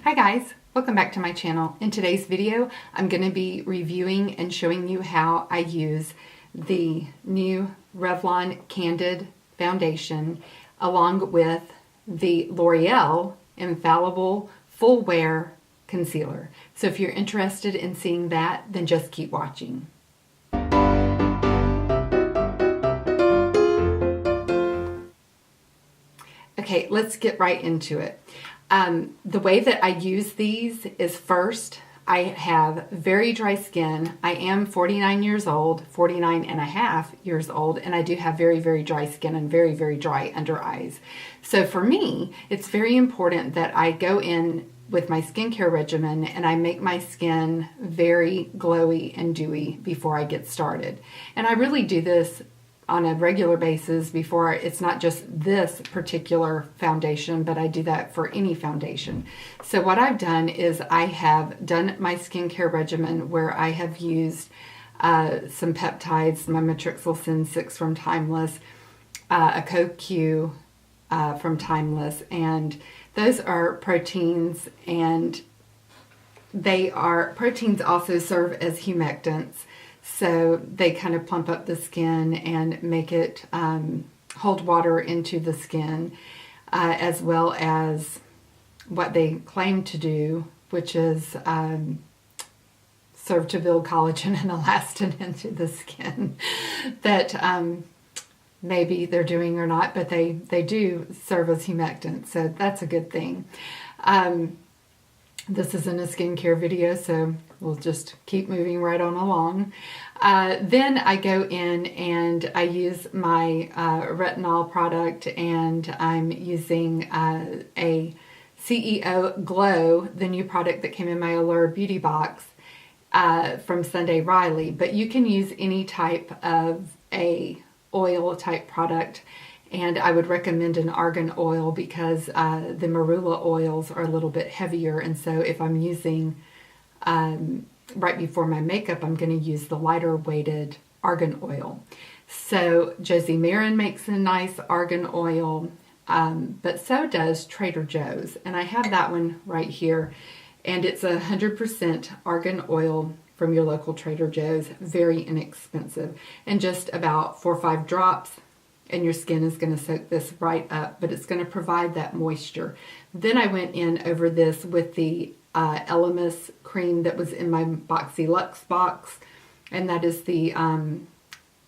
Hi guys, welcome back to my channel. In today's video, I'm going to be reviewing and showing you how I use the new Revlon Candid foundation along with the L'Oreal Infallible Full Wear concealer. So if you're interested in seeing that, then just keep watching. Okay, let's get right into it. The way that I use these is first, I have very dry skin. I am 49 years old, 49 and a half years old, and I do have very, very dry skin and very, very dry under eyes. So for me, it's very important that I go in with my skincare regimen and I make my skin very glowy and dewy before I get started. And I really do this on a regular basis before. It's not just this particular foundation, but I do that for any foundation. So what I've done is I have done my skincare regimen where I have used some peptides, my Matrixyl 6 from Timeless, a CoQ from Timeless, and those are proteins, and proteins also serve as humectants. So they kind of plump up the skin and make it hold water into the skin, as well as what they claim to do, which is serve to build collagen and elastin into the skin. That maybe they're doing or not, but they do serve as humectants, so that's a good thing. This isn't a skincare video, so we'll just keep moving right on along. Then I go in and I use my retinol product, and I'm using a CEO Glow, the new product that came in my Allure Beauty box from Sunday Riley. But you can use any type of a oil type product, and I would recommend an argan oil because the marula oils are a little bit heavier, and so if I'm using right before my makeup, I'm going to use the lighter weighted argan oil. So Josie Marin makes a nice argan oil, but so does Trader Joe's, and I have that one right here, and it's 100% argan oil from your local Trader Joe's, very inexpensive, and just about 4 or 5 drops, and your skin is going to soak this right up, but it's going to provide that moisture. Then I went in over this with the Elemis cream that was in my Boxy Luxe box, and that is the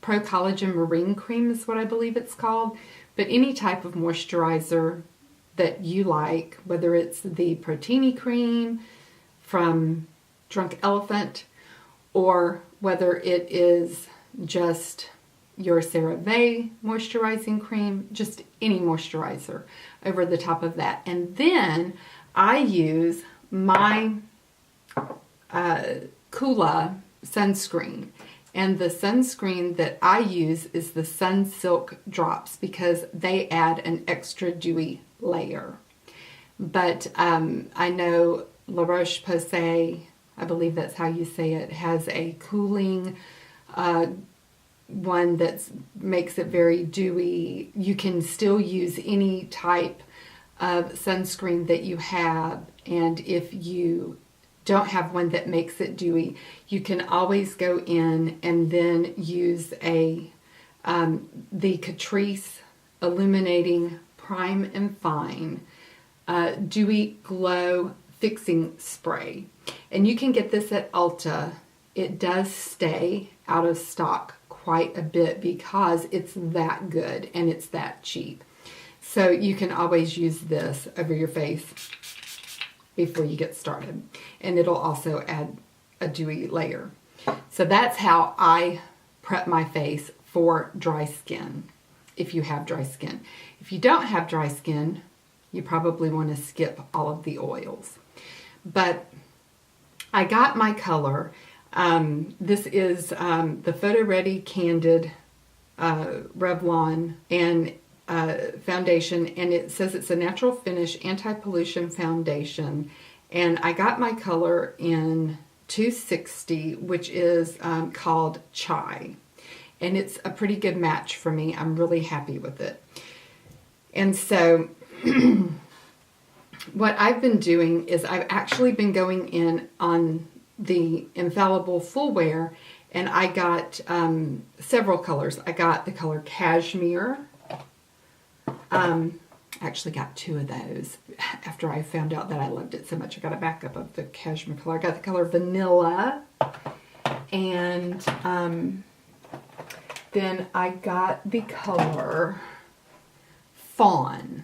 Pro Collagen Marine Cream is what I believe it's called. But any type of moisturizer that you like, whether it's the Protini cream from Drunk Elephant, or whether it is just your CeraVe moisturizing cream, just any moisturizer over the top of that. And then I use my Kula sunscreen, and the sunscreen that I use is the Sunsilk Drops because they add an extra dewy layer. But I know La Roche-Posay, I believe that's how you say it, has a cooling one that makes it very dewy. You can still use any type of sunscreen that you have, and if you don't have one that makes it dewy, you can always go in and then use the Catrice Illuminating Prime and Fine Dewy Glow Fixing Spray, and you can get this at Ulta. It does stay out of stock quite a bit because it's that good and it's that cheap. So you can always use this over your face before you get started, and it'll also add a dewy layer. So that's how I prep my face for dry skin, if you have dry skin. If you don't have dry skin, you probably want to skip all of the oils. But I got my color. This is the Photo Ready Candid Revlon and foundation, and it says it's a natural finish anti-pollution foundation, and I got my color in 260, which is called Chai, and it's a pretty good match for me. I'm really happy with it. And so what I've been doing is I've actually been going in on the Infallible Full Wear, and I got several colors. I got the color Cashmere. I actually got 2 of those after I found out that I loved it so much. I got a backup of the Cashmere color. I got the color Vanilla, and then I got the color Fawn.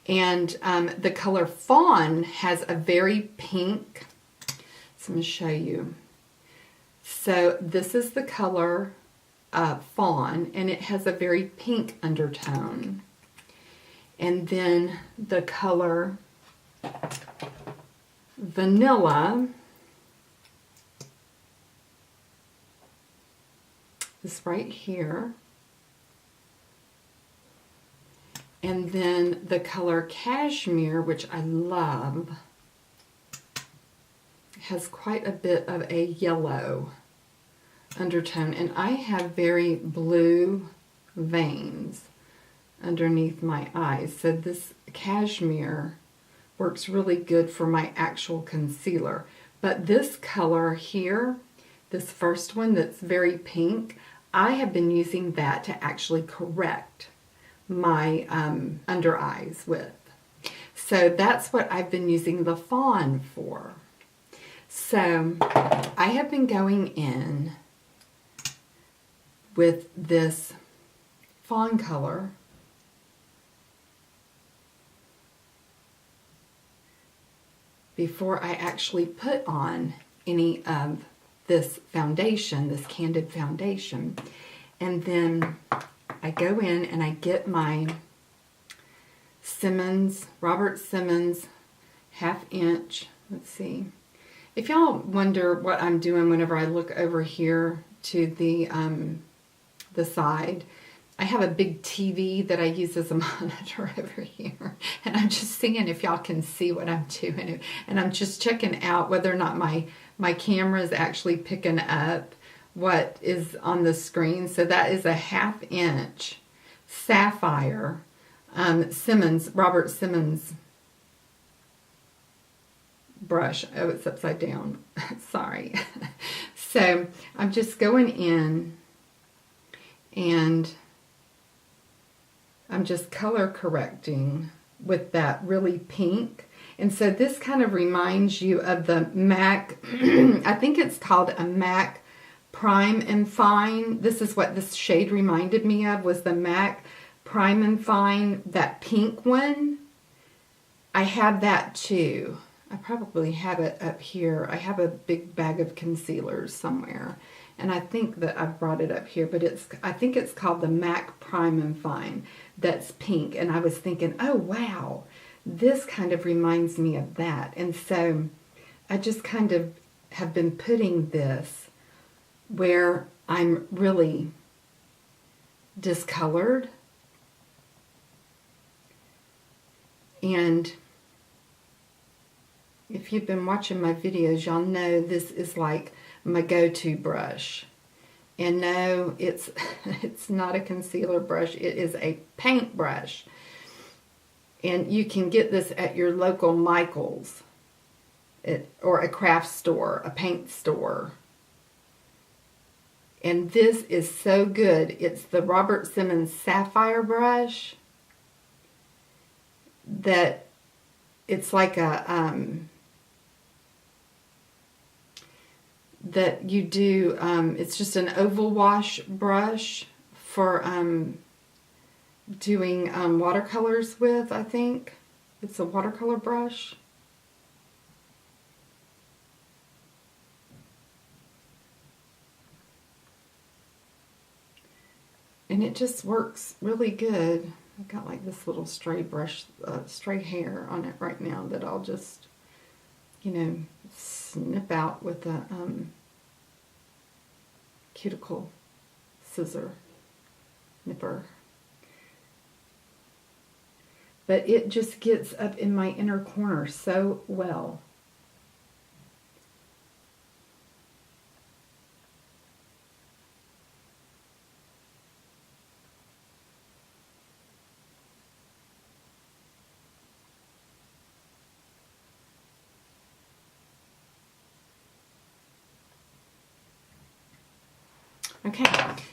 And the color Fawn has a very pink, so I'm going to show you. So this is the color Fawn, and it has a very pink undertone. And then the color Vanilla is right here. And then the color Cashmere, which I love, has quite a bit of a yellow undertone. And I have very blue veins underneath my eyes. So this Cashmere works really good for my actual concealer. But this color here, this first one that's very pink, I have been using that to actually correct my under eyes with. So that's what I've been using the Fawn for. So I have been going in with this Fawn color before I actually put on any of this foundation, this Candid foundation. And then I go in and I get my Robert Simmons 1/2 inch. Let's see. If y'all wonder what I'm doing whenever I look over here to the side, I have a big TV that I use as a monitor over here. And I'm just seeing if y'all can see what I'm doing. And I'm just checking out whether or not my camera is actually picking up what is on the screen. So that is a 1/2 inch sapphire Robert Simmons brush. Oh, it's upside down. Sorry. So I'm just going in and I'm just color correcting with that really pink. And so this kind of reminds you of the MAC, I think it's called a MAC Prime and Fine. This is what this shade reminded me of, was the MAC Prime and Fine, that pink one. I have that too. I probably have it up here. I have a big bag of concealers somewhere, and I think that I brought it up here, but I think it's called the MAC Prime and Fine. That's pink, and I was thinking, oh wow, this kind of reminds me of that. And so I just kind of have been putting this where I'm really discolored. And if you've been watching my videos, y'all know this is like my go-to brush. And no, it's not a concealer brush. It is a paint brush. And you can get this at your local Michael's or a craft store, a paint store. And this is so good. It's the Robert Simmons Sapphire brush that it's like a that you do, it's just an oval wash brush for doing watercolors with, I think. It's a watercolor brush. And it just works really good. I've got like this little stray brush, stray hair on it right now that I'll just, you know, snip out with a cuticle scissor nipper. But it just gets up in my inner corner so well. Okay,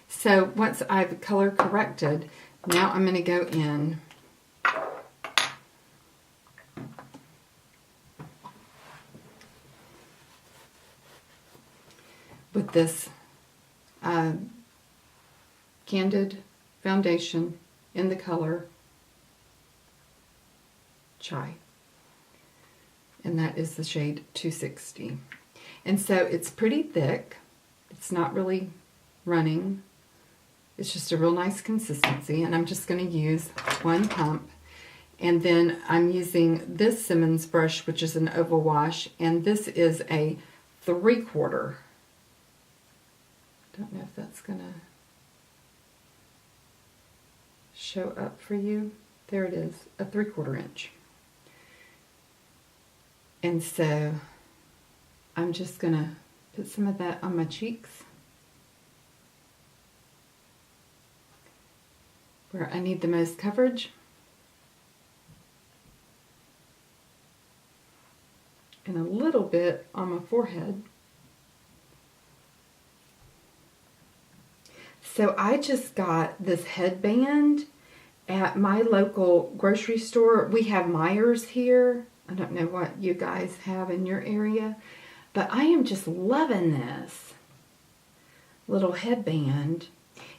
so once I've color corrected, now I'm going to go in with this Candid foundation in the color Chai. And that is the shade 260. And so it's pretty thick. It's not really running. It's just a real nice consistency. And I'm just going to use one pump. And then I'm using this Simmons brush, which is an oval wash. And this is a 3/4. Don't know if that's going to show up for you. There it is, a 3/4 inch. And so I'm just going to put some of that on my cheeks where I need the most coverage. And a little bit on my forehead. So I just got this headband at my local grocery store. We have Myers here. I don't know what you guys have in your area, but I am just loving this little headband.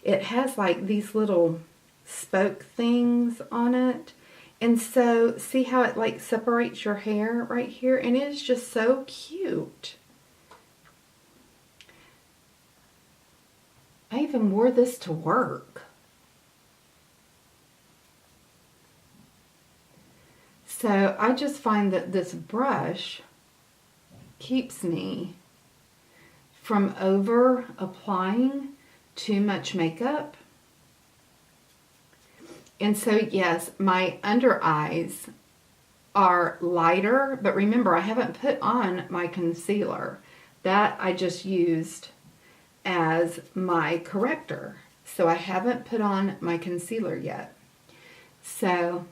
It has like these little spoke things on it. And so see how it like separates your hair right here? And it is just so cute. I even wore this to work. So I just find that this brush keeps me from over applying too much makeup. And so yes, my under eyes are lighter, but remember I haven't put on my concealer. That I just used as my corrector. So I haven't put on my concealer yet. So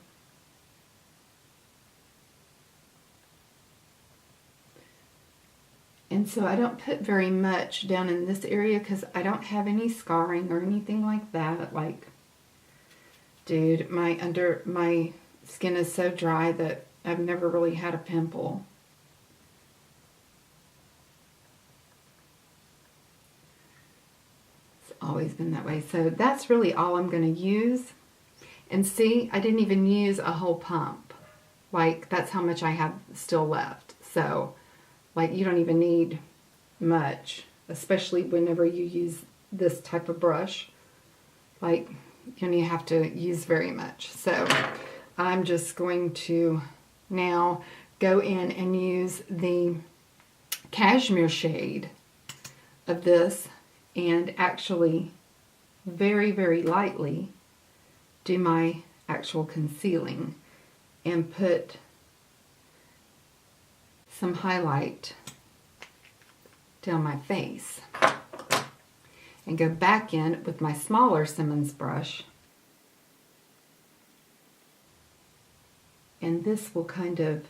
I don't put very much down in this area because I don't have any scarring or anything like that. Like, dude, my skin is so dry that I've never really had a pimple. It's always been that way. So that's really all I'm going to use. And see, I didn't even use a whole pump. Like, that's how much I have still left. So, like, you don't even need much, especially whenever you use this type of brush. Like, you don't have to use very much. So I'm just going to now go in and use the Cashmere shade of this and actually very, very lightly do my actual concealing and put some highlight down my face and go back in with my smaller Simmons brush, and this will kind of,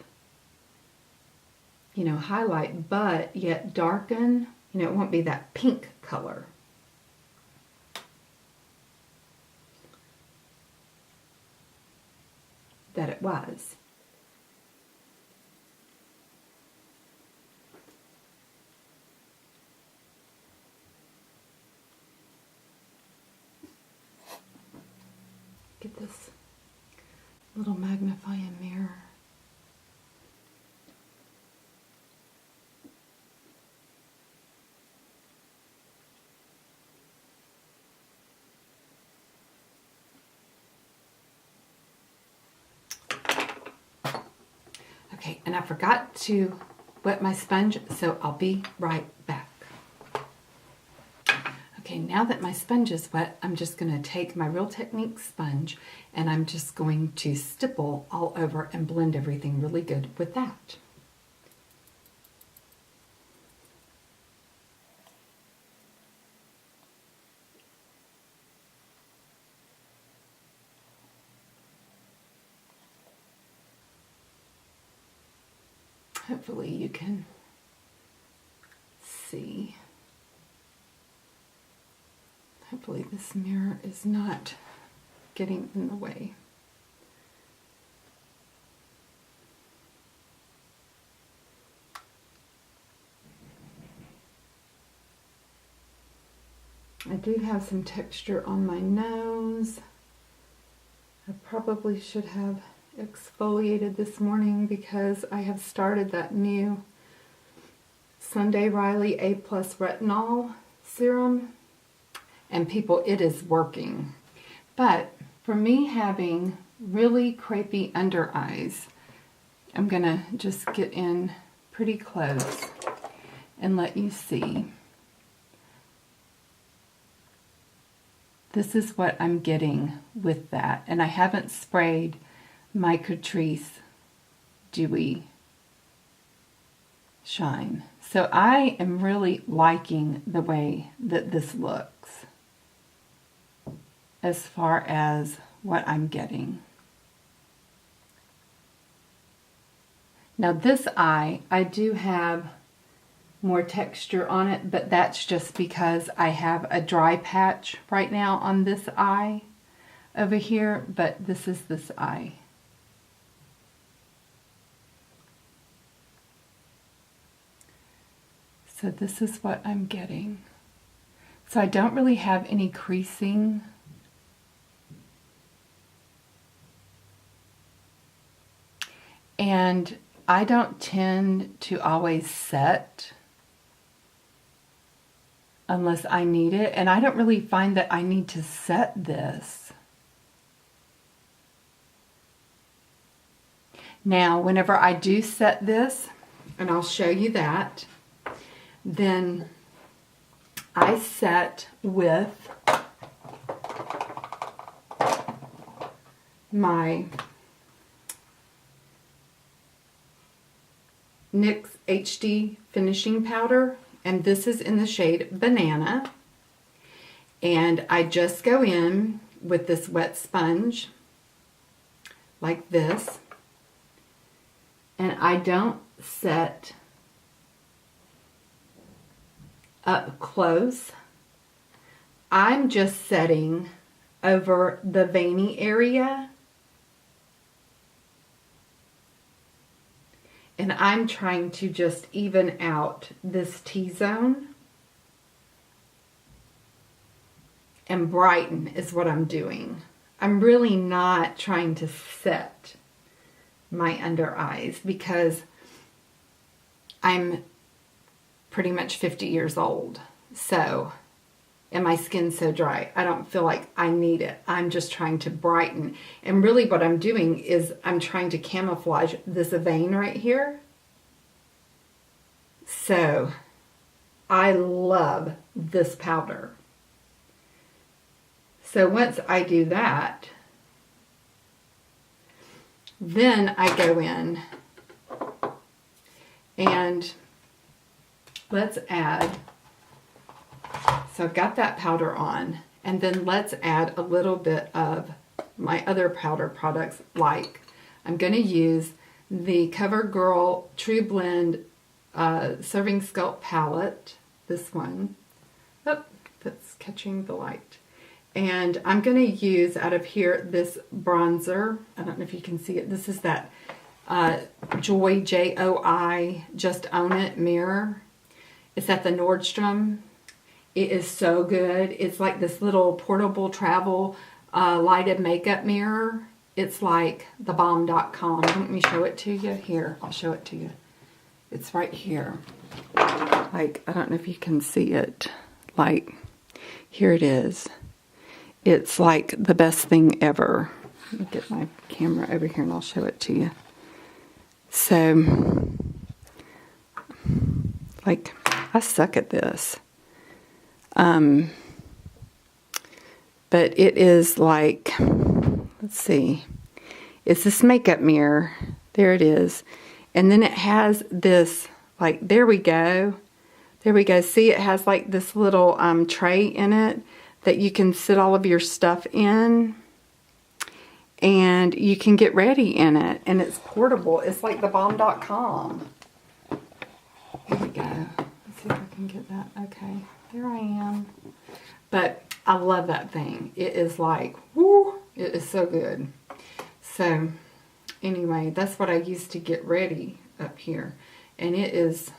you know, highlight but yet darken. You know, it won't be that pink color. That it was. Get this little magnifying mirror. Okay, and I forgot to wet my sponge, so I'll be right back. Okay, now that my sponge is wet, I'm just going to take my Real Technique sponge and I'm just going to stipple all over and blend everything really good with that. Hopefully you can see. Hopefully this mirror is not getting in the way. I do have some texture on my nose. I probably should have exfoliated this morning because I have started that new Sunday Riley A+ Retinol Serum. And people, it is working. But for me having really crepey under eyes, I'm gonna just get in pretty close and let you see. This is what I'm getting with that. And I haven't sprayed my Catrice Dewy Shine. So I am really liking the way that this looks as far as what I'm getting. Now this eye, I do have more texture on it, but that's just because I have a dry patch right now on this eye over here, but this is this eye. So this is what I'm getting. So I don't really have any creasing. And I don't tend to always set unless I need it. And I don't really find that I need to set this. Now, whenever I do set this, and I'll show you that, then I set with my NYX HD finishing powder, and this is in the shade Banana. And I just go in with this wet sponge like this, and I don't set up close. I'm just setting over the veiny area, and I'm trying to just even out this T-zone and brighten is what I'm doing. I'm really not trying to set my under eyes because I'm pretty much 50 years old. So, and my skin's so dry, I don't feel like I need it. I'm just trying to brighten. And really what I'm doing is I'm trying to camouflage this vein right here. So, I love this powder. So once I do that, then I go in and let's add, so I've got that powder on, and then let's add a little bit of my other powder products, like I'm going to use the CoverGirl True Blend Serving Sculpt Palette, this one. Oh, that's catching the light. And I'm going to use out of here this bronzer. I don't know if you can see it. This is that Joy, J-O-I, Just Own It mirror. It's at the Nordstrom. It is so good. It's like this little portable travel lighted makeup mirror. It's like thebomb.com. Let me show it to you. Here, I'll show it to you. It's right here. Like, I don't know if you can see it. Like, here it is. It's like the best thing ever. Let me get my camera over here and I'll show it to you. So, like, I suck at this. But it is like, let's see. It's this makeup mirror. There it is. And then it has this, like, there we go. There we go. See, it has like this little tray in it that you can sit all of your stuff in, and you can get ready in it, and it's portable. It's like thebomb.com. Here we go. Let's see if I can get that. Okay, there I am. But I love that thing. It is like, whoo, it is so good. So anyway, that's what I use to get ready up here. And it's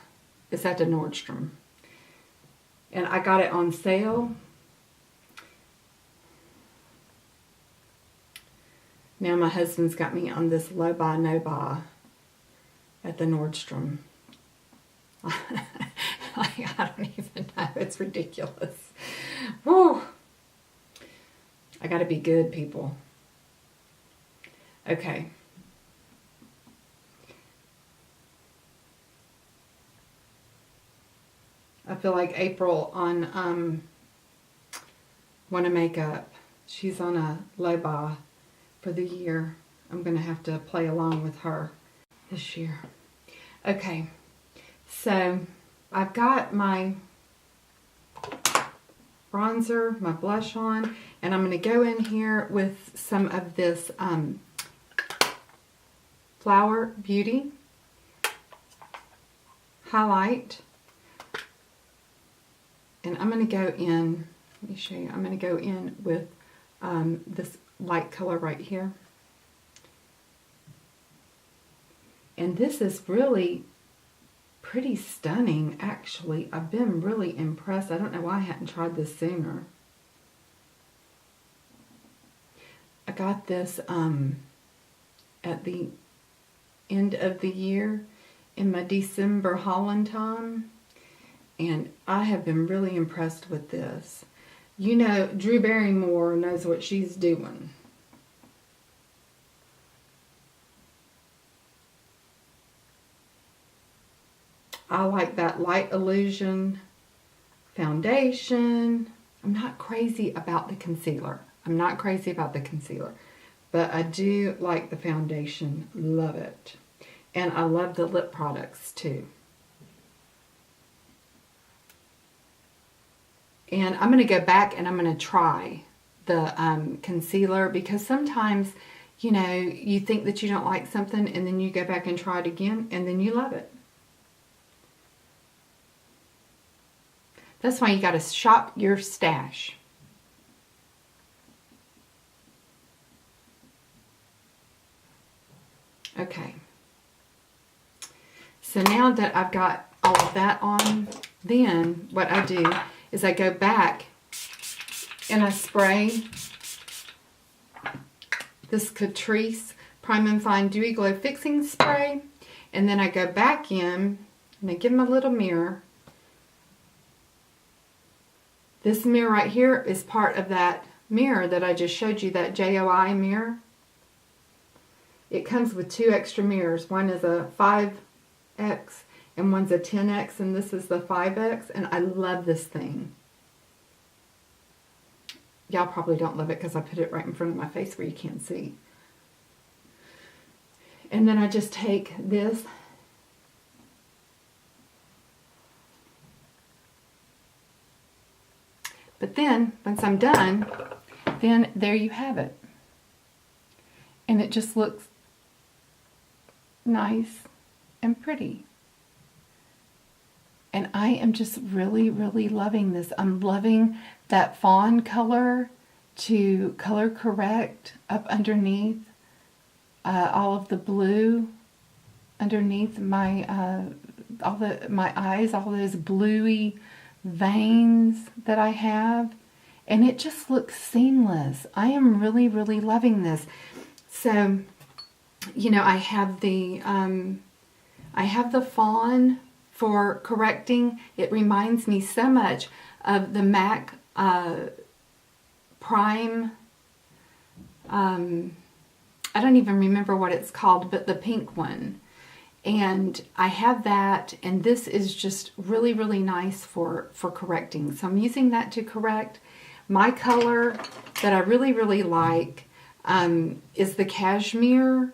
at the Nordstrom. And I got it on sale. Now my husband's got me on this low buy, no buy at the Nordstrom. I don't even know. It's ridiculous. Woo! I gotta be good, people. Okay. I feel like April on Wanna Make Up. She's on a low buy for the year. I'm gonna have to play along with her this year. Okay, so I've got my bronzer, my blush on, and I'm gonna go in here with some of this Flower Beauty highlight. And I'm going to go in, let me show you, I'm going to go in with this light color right here. And this is really pretty stunning, actually. I've been really impressed. I don't know why I hadn't tried this sooner. I got this at the end of the year in my December hauling time. And I have been really impressed with this. You know, Drew Barrymore knows what she's doing. I like that Light Illusion foundation. I'm not crazy about the concealer. But I do like the foundation. Love it. And I love the lip products too. And I'm going to go back and I'm going to try the concealer, because sometimes, you know, you think that you don't like something and then you go back and try it again and then you love it. That's why you got to shop your stash. Okay. So now that I've got all of that on, then what I do is I go back and I spray this Catrice Prime and Fine Dewy Glow Fixing Spray, and then I go back in and I give them a little mirror. This mirror right here is part of that mirror that I just showed you, that JOI mirror. It comes with 2 extra mirrors. One is a 5X and one's a 10X, and this is the 5X, and I love this thing. Y'all probably don't love it because I put it right in front of my face where you can't see. And then I just take this but then once I'm done, then there you have it. And it just looks nice and pretty. And I am just really, really loving this. I'm loving that fawn color to color correct up underneath. All of the blue underneath my my eyes, all those bluey veins that I have. And it just looks seamless. I am really, really loving this. So, you know, I have the Fawn for correcting. It reminds me so much of the MAC Prime. I don't even remember what it's called, but the pink one. And I have that, and this is just really, really nice for correcting. So I'm using that to correct. My color that I really, really like is the Cashmere,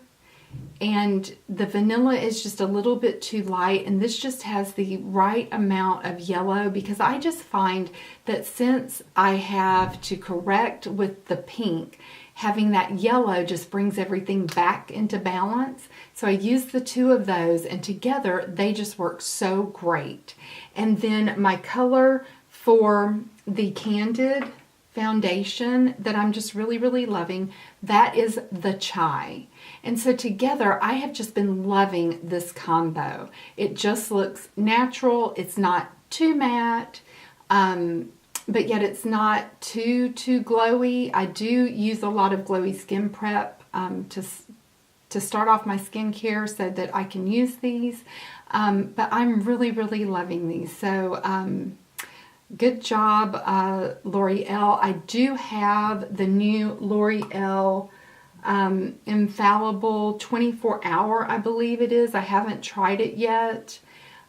and the vanilla is just a little bit too light, and this just has the right amount of yellow, because I just find that since I have to correct with the pink, having that yellow just brings everything back into balance. So I use the 2 of those, and together they just work so great. And then my color for the Candid foundation that I'm just really, really loving. That is the Chai. And so together, I have just been loving this combo. It just looks natural. It's not too matte, but yet it's not too glowy. I do use a lot of glowy skin prep to start off my skincare so that I can use these. But I'm really, really loving these. So good job, L'Oreal. I do have the new L'Oreal Infallible 24-hour, I believe it is. I haven't tried it yet.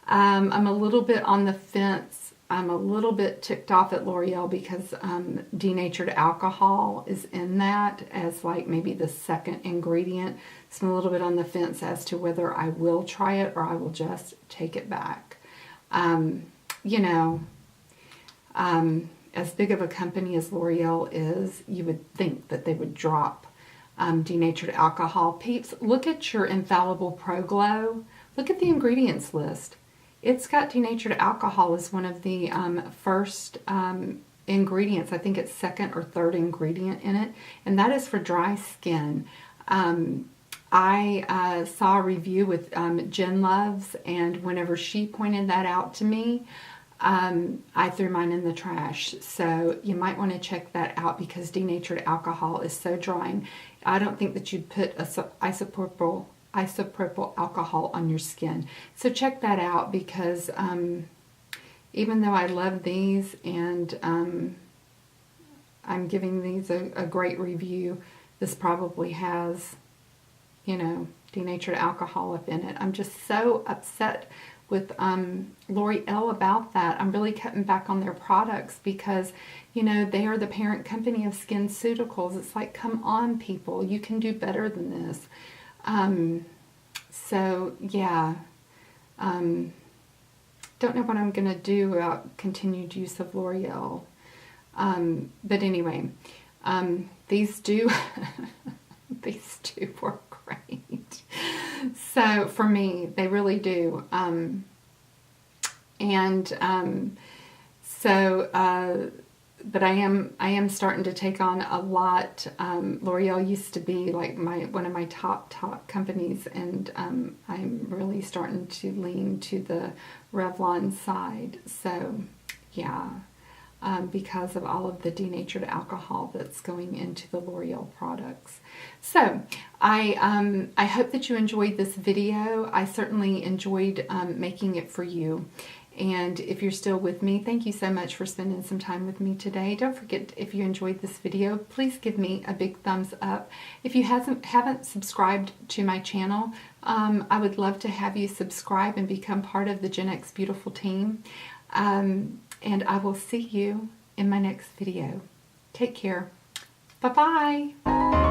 I'm a little bit on the fence. I'm a little bit ticked off at L'Oreal because denatured alcohol is in that as like maybe the second ingredient. So I'm a little bit on the fence as to whether I will try it or I will just take it back. You know, as big of a company as L'Oreal is, you would think that they would drop denatured alcohol. Peeps, look at your Infallible Pro Glow. Look at the ingredients list. It's got denatured alcohol as one of the first ingredients. I think it's second or third ingredient in it, and that is for dry skin. I saw a review with Jen Loves, and whenever she pointed that out to me, I threw mine in the trash. So you might want to check that out because denatured alcohol is so drying. I don't think that you'd put isopropyl alcohol on your skin. So check that out because even though I love these and I'm giving these a great review, this probably has, you know, denatured alcohol up in it. I'm just so upset with L'Oreal about that. I'm really cutting back on their products because, you know, they are the parent company of SkinCeuticals. It's like, come on, people, you can do better than this. So yeah, don't know what I'm gonna do about continued use of L'Oreal. But anyway, these do these do work great. So for me, they really do. But I am starting to take on a lot. L'Oreal used to be like one of my top companies, and I'm really starting to lean to the Revlon side. So yeah, because of all of the denatured alcohol that's going into the L'Oreal products. So I hope that you enjoyed this video. I certainly enjoyed making it for you. And if you're still with me, thank you so much for spending some time with me today. Don't forget, if you enjoyed this video, please give me a big thumbs up. If you haven't subscribed to my channel, I would love to have you subscribe and become part of the Gen X Beautiful team. And I will see you in my next video. Take care. Bye-bye.